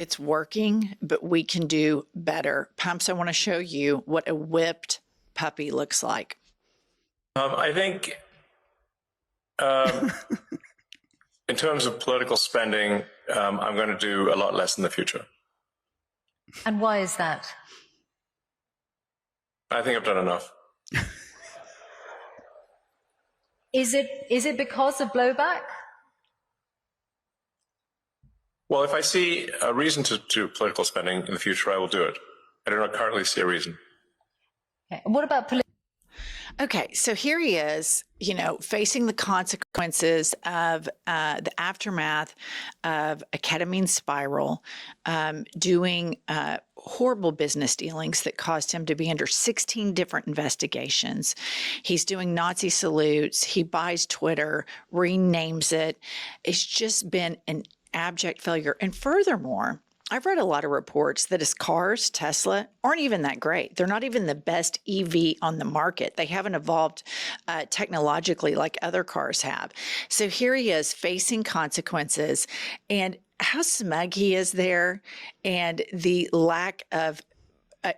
it's working, but we can do better. Pumps, I want to show you what a whipped puppy looks like. I think in terms of political spending, I'm going to do a lot less in the future. And why is that? I think I've done enough. Is it because of blowback? Well, if I see a reason to do political spending in the future, I will do it. I do not currently see a reason. Okay. And what about Okay, so here he is, facing the consequences of the aftermath of a ketamine spiral, doing horrible business dealings that caused him to be under 16 different investigations. He's doing Nazi salutes. He buys Twitter, renames it. It's just been an abject failure. And furthermore, I've read a lot of reports that his cars, Tesla, aren't even that great. They're not even the best EV on the market. They haven't evolved technologically like other cars have. So here he is facing consequences, and how smug he is there, and the lack of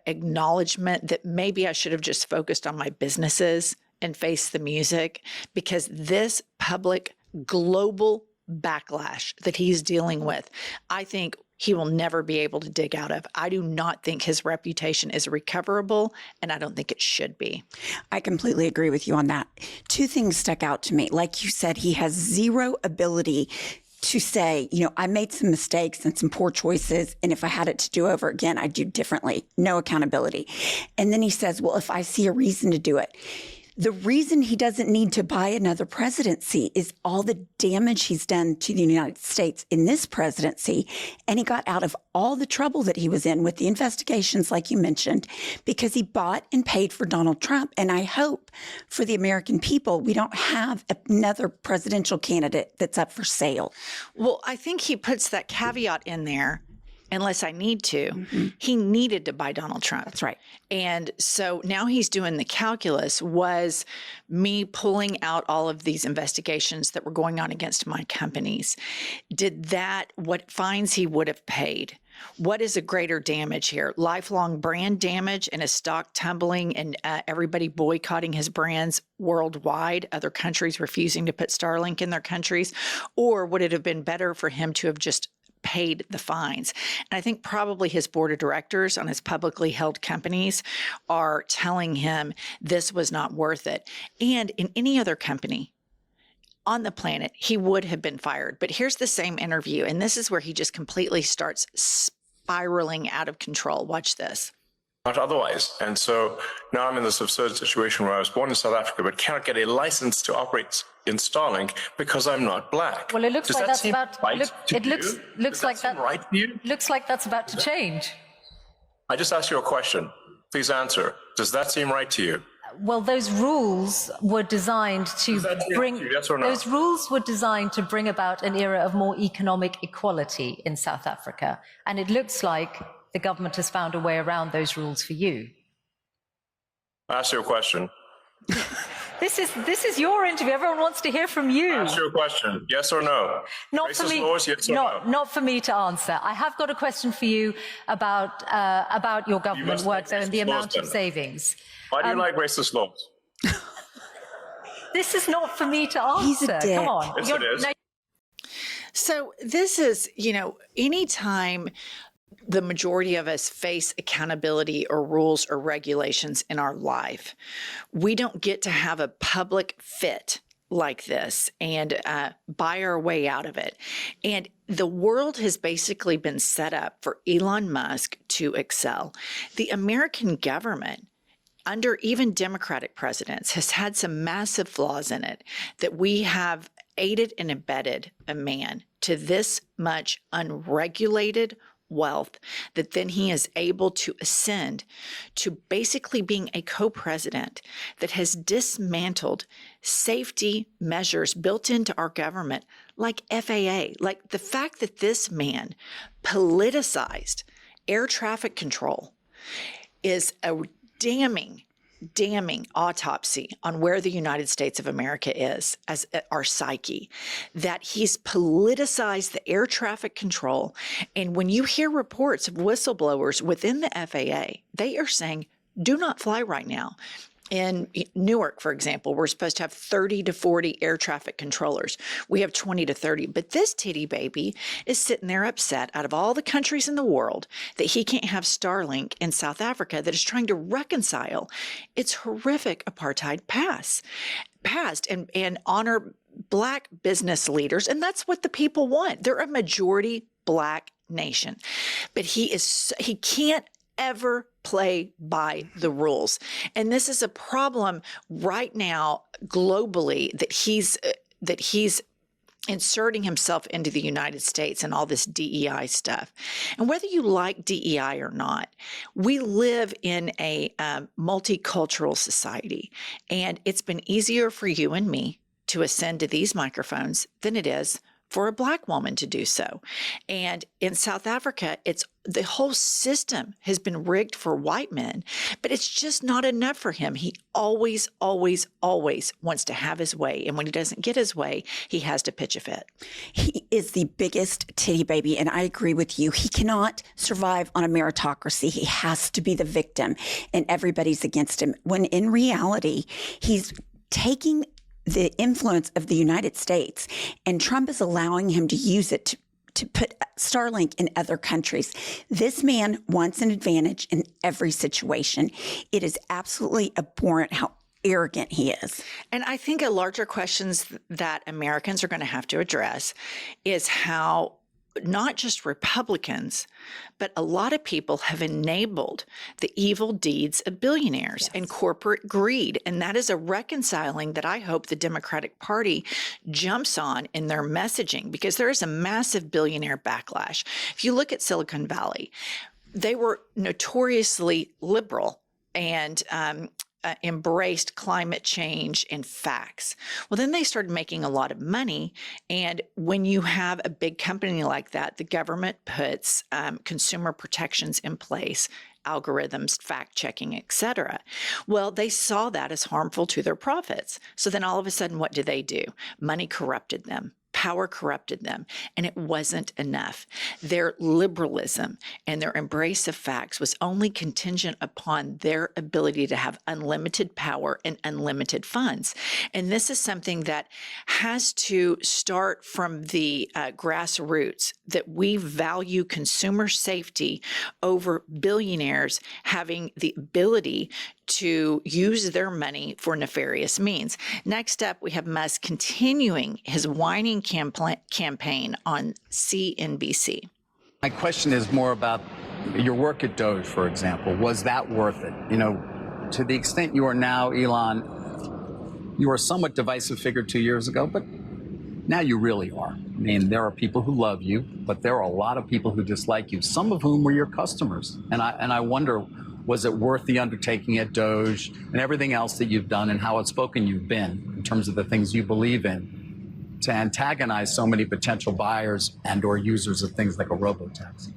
acknowledgement that maybe I should have just focused on my businesses and faced the music, because this public global backlash that he's dealing with, I think he will never be able to dig out of. I do not think his reputation is recoverable, and I don't think it should be. I completely agree with you on that. Two things stuck out to me. Like you said, he has zero ability to say, I made some mistakes and some poor choices, and if I had it to do over again, I'd do differently. No accountability. And then he says, well, if I see a reason to do it. The reason he doesn't need to buy another presidency is all the damage he's done to the United States in this presidency. And he got out of all the trouble that he was in with the investigations, like you mentioned, because he bought and paid for Donald Trump. And I hope for the American people, we don't have another presidential candidate that's up for sale. Well, I think he puts that caveat in there. Unless I need to, he needed to buy Donald Trump. That's right. And so now he's doing the calculus. Was me pulling out all of these investigations that were going on against my companies, what fines he would have paid? What is a greater damage here? Lifelong brand damage and his stock tumbling and everybody boycotting his brands worldwide, other countries refusing to put Starlink in their countries? Or would it have been better for him to have just paid the fines? And I think probably his board of directors on his publicly held companies are telling him this was not worth it. And in any other company on the planet, he would have been fired. But here's the same interview, and this is where he just completely starts spiraling out of control. Watch this. Not otherwise. And so now I'm in this absurd situation where I was born in South Africa but cannot get a license to operate in Starlink because I'm not black. Well, it looks Does like that that's seem about right to it looks you? looks Does like that seem right to you? Looks like that's about to change. I just asked you a question. Please answer. Does that seem right to you? Well, those rules were designed to bring yes or no? Those rules were designed to bring about an era of more economic equality in South Africa, and it looks like the government has found a way around those rules for you. I asked you a question. This is your interview. Everyone wants to hear from you. I asked you a question. Yes or no? Not Racist for me. laws, yes or no? Not for me to answer. I have got a question for you about your government work and the amount of savings. Why do you like racist laws? This is not for me to answer. He's a dick. Come on. Yes, it is. So this is, anytime the majority of us face accountability or rules or regulations in our life, we don't get to have a public fit like this and buy our way out of it. And the world has basically been set up for Elon Musk to excel. The American government, under even Democratic presidents, has had some massive flaws in it, that we have aided and abetted a man to this much unregulated wealth, that then he is able to ascend to basically being a co-president that has dismantled safety measures built into our government, like FAA, like the fact that this man politicized air traffic control is a damning damning autopsy on where the United States of America is as our psyche, that he's politicized the air traffic control. And when you hear reports of whistleblowers within the FAA, they are saying, do not fly right now. In Newark, for example, we're supposed to have 30 to 40 air traffic controllers. We have 20 to 30. But this titty baby is sitting there upset out of all the countries in the world that he can't have Starlink in South Africa that is trying to reconcile its horrific apartheid past and honor Black business leaders. And that's what the people want. They're a majority Black nation. But he can't ever play by the rules. And this is a problem right now globally that he's inserting himself into the United States and all this DEI stuff. And whether you like DEI or not, we live in a multicultural society, and it's been easier for you and me to ascend to these microphones than it is for a Black woman to do so. And in South Africa, the whole system has been rigged for white men, but it's just not enough for him. He always, always, always wants to have his way. And when he doesn't get his way, he has to pitch a fit. He is the biggest titty baby, and I agree with you. He cannot survive on a meritocracy. He has to be the victim, and everybody's against him. When in reality, he's taking the influence of the United States, and Trump is allowing him to use it to put Starlink in other countries. This man wants an advantage in every situation. It is absolutely abhorrent how arrogant he is. And I think a larger questions that Americans are going to have to address is how not just Republicans, but a lot of people have enabled the evil deeds of billionaires and corporate greed. And that is a reconciling that I hope the Democratic Party jumps on in their messaging, because there is a massive billionaire backlash. If you look at Silicon Valley, they were notoriously liberal and embraced climate change and facts. Well, then they started making a lot of money. And when you have a big company like that, the government puts consumer protections in place, algorithms, fact checking, et cetera. Well, they saw that as harmful to their profits. So then all of a sudden, what do? Money corrupted them. Power corrupted them, and it wasn't enough. Their liberalism and their embrace of facts was only contingent upon their ability to have unlimited power and unlimited funds. And this is something that has to start from the grassroots, that we value consumer safety over billionaires having the ability to use their money for nefarious means. Next up, we have Musk continuing his whining campaign on CNBC. My question is more about your work at Doge, for example. Was that worth it? You know, to the extent you are now, Elon, you were a somewhat divisive figure 2 years ago, but now you really are. I mean, there are people who love you, but there are a lot of people who dislike you, some of whom were your customers. And I wonder, was it worth the undertaking at Doge and everything else that you've done and how outspoken you've been in terms of the things you believe in to antagonize so many potential buyers and or users of things like a robo-taxi?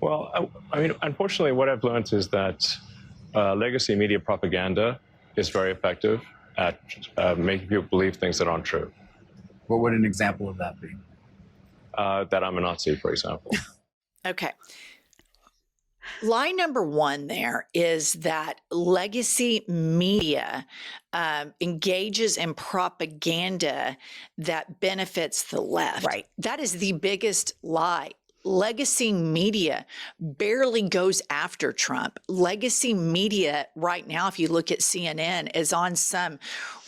Well, I mean, unfortunately, what I've learned is that legacy media propaganda is very effective at making people believe things that aren't true. What would an example of that be? That I'm a Nazi, for example. Okay. Lie number one there is that legacy media engages in propaganda that benefits the left. Right. That is the biggest lie. Legacy media barely goes after Trump. Legacy media right now, if you look at CNN, is on some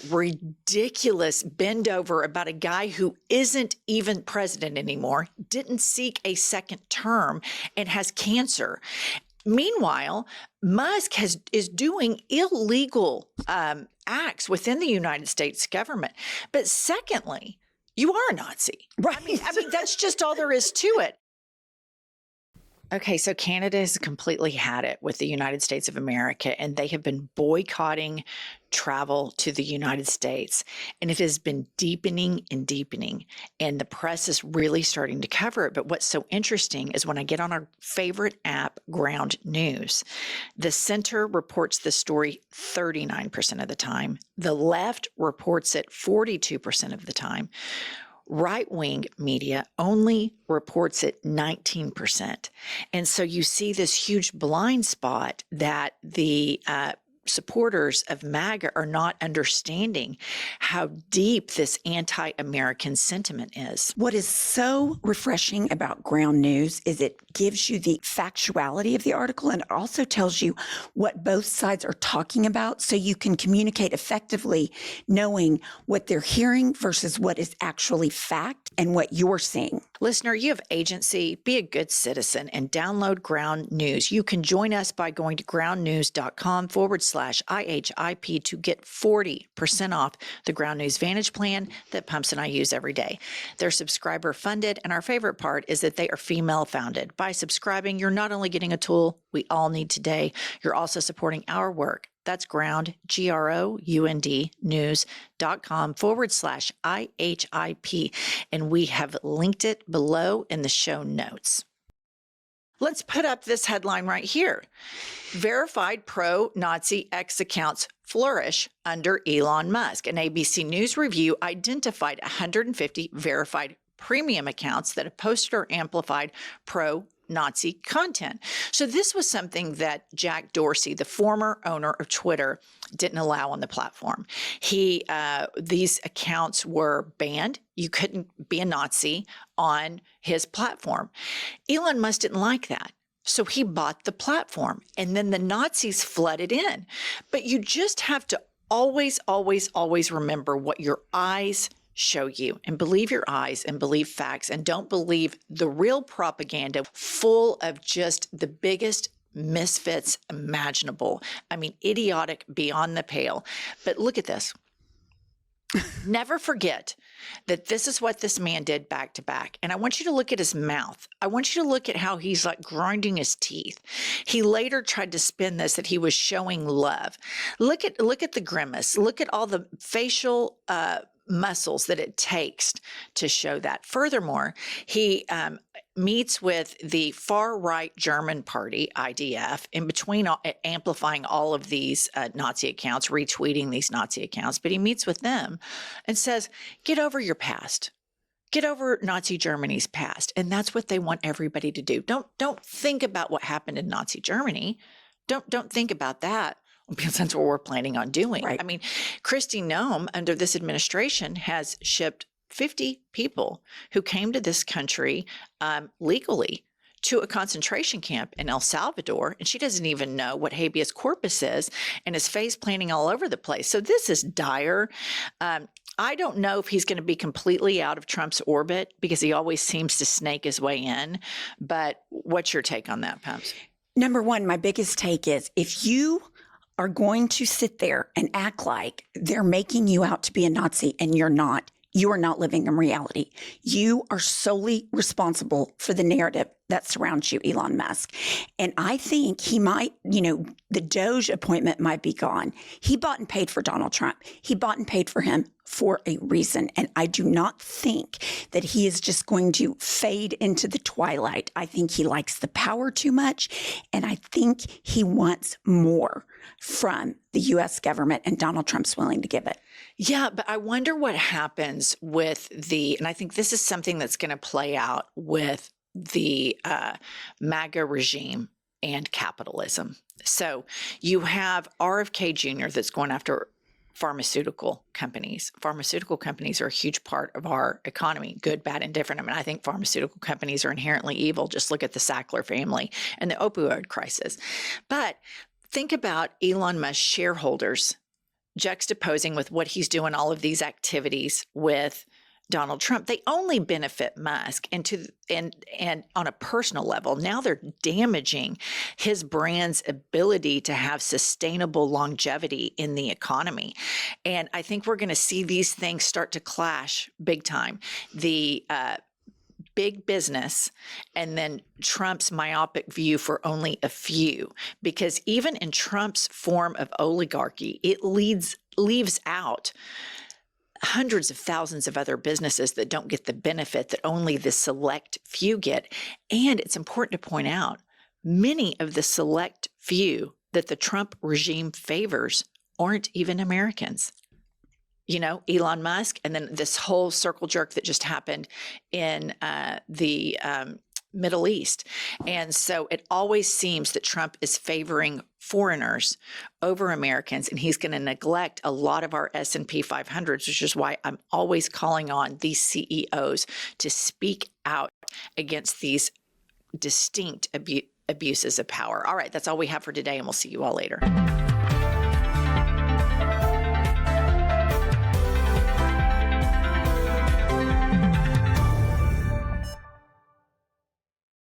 ridiculous bend over about a guy who isn't even president anymore, didn't seek a second term, and has cancer. Meanwhile, Musk is doing illegal acts within the United States government. But secondly, you are a Nazi. Right. I mean, that's just all there is to it. Okay, so Canada has completely had it with the United States of America, and they have been boycotting travel to the United States. And it has been deepening and deepening, and the press is really starting to cover it. But what's so interesting is when I get on our favorite app, Ground News, the center reports the story 39% of the time, the left reports it 42% of the time. Right-wing media only reports it 19%. And so you see this huge blind spot that the supporters of MAGA are not understanding how deep this anti-American sentiment is. What is so refreshing about Ground News is it gives you the factuality of the article, and it also tells you what both sides are talking about, so you can communicate effectively, knowing what they're hearing versus what is actually fact and what you're seeing. Listener, you have agency. Be a good citizen and download Ground News. You can join us by going to groundnews.com/IHIP to get 40% off the Ground News Vantage plan that Pumps and I use every day. They're subscriber funded, and our favorite part is that they are female founded. By subscribing, you're not only getting a tool we all need today, you're also supporting our work. That's Ground, GROUND, news.com/IHIP. And we have linked it below in the show notes. Let's put up this headline right here. Verified pro-Nazi X accounts flourish under Elon Musk. An ABC News review identified 150 verified premium accounts that have posted or amplified pro-Nazi content. So this was something that Jack Dorsey, the former owner of Twitter, didn't allow on the platform. These accounts were banned. You couldn't be a Nazi on his platform. Elon Musk didn't like that. So he bought the platform, and then the Nazis flooded in. But you just have to always, always, always remember what your eyes show you, and believe your eyes and believe facts, and don't believe the real propaganda full of just the biggest misfits imaginable. I mean, idiotic beyond the pale. But look at this. Never forget that this is what this man did back to back. And I want you to look at his mouth. I want you to look at how he's like grinding his teeth. He later tried to spin this that he was showing love. Look at the grimace. Look at all the facial muscles that it takes to show that. Furthermore, he meets with the far-right German party, IDF, in between amplifying all of these Nazi accounts, retweeting these Nazi accounts. But he meets with them and says, get over your past. Get over Nazi Germany's past. And that's what they want everybody to do. Don't think about what happened in Nazi Germany. Don't think about that. Because that's what we're planning on doing. Right. I mean, Kristi Noem, under this administration, has shipped 50 people who came to this country legally to a concentration camp in El Salvador, and she doesn't even know what habeas corpus is, and is face planting all over the place. So this is dire. I don't know if he's going to be completely out of Trump's orbit, because he always seems to snake his way in. But what's your take on that, Pumps? Number one, my biggest take is, if you are going to sit there and act like they're making you out to be a Nazi and you're not, you are not living in reality. You are solely responsible for the narrative that surrounds you, Elon Musk. And I think he might, the Doge appointment might be gone. He bought and paid for Donald Trump. He bought and paid for him for a reason. And I do not think that he is just going to fade into the twilight. I think he likes the power too much. And I think he wants more from the U.S. government, and Donald Trump's willing to give it. Yeah, but I wonder what happens with and I think this is something that's going to play out with the MAGA regime and capitalism. So you have RFK Jr. that's going after pharmaceutical companies. Pharmaceutical companies are a huge part of our economy, good, bad, and different. I mean, I think pharmaceutical companies are inherently evil. Just look at the Sackler family and the opioid crisis. But think about Elon Musk's shareholders juxtaposing with what he's doing, all of these activities with Donald Trump. They only benefit Musk, and on a personal level. Now they're damaging his brand's ability to have sustainable longevity in the economy. And I think we're going to see these things start to clash big time. The big business and then Trump's myopic view for only a few. Because even in Trump's form of oligarchy, it leaves out hundreds of thousands of other businesses that don't get the benefit that only the select few get. And it's important to point out, many of the select few that the Trump regime favors aren't even Americans. You know, Elon Musk, and then this whole circle jerk that just happened in the Middle East. And so it always seems that Trump is favoring foreigners over Americans, and he's going to neglect a lot of our S&P 500s, which is why I'm always calling on these CEOs to speak out against these distinct abuses of power. All right, that's all we have for today, and we'll see you all later.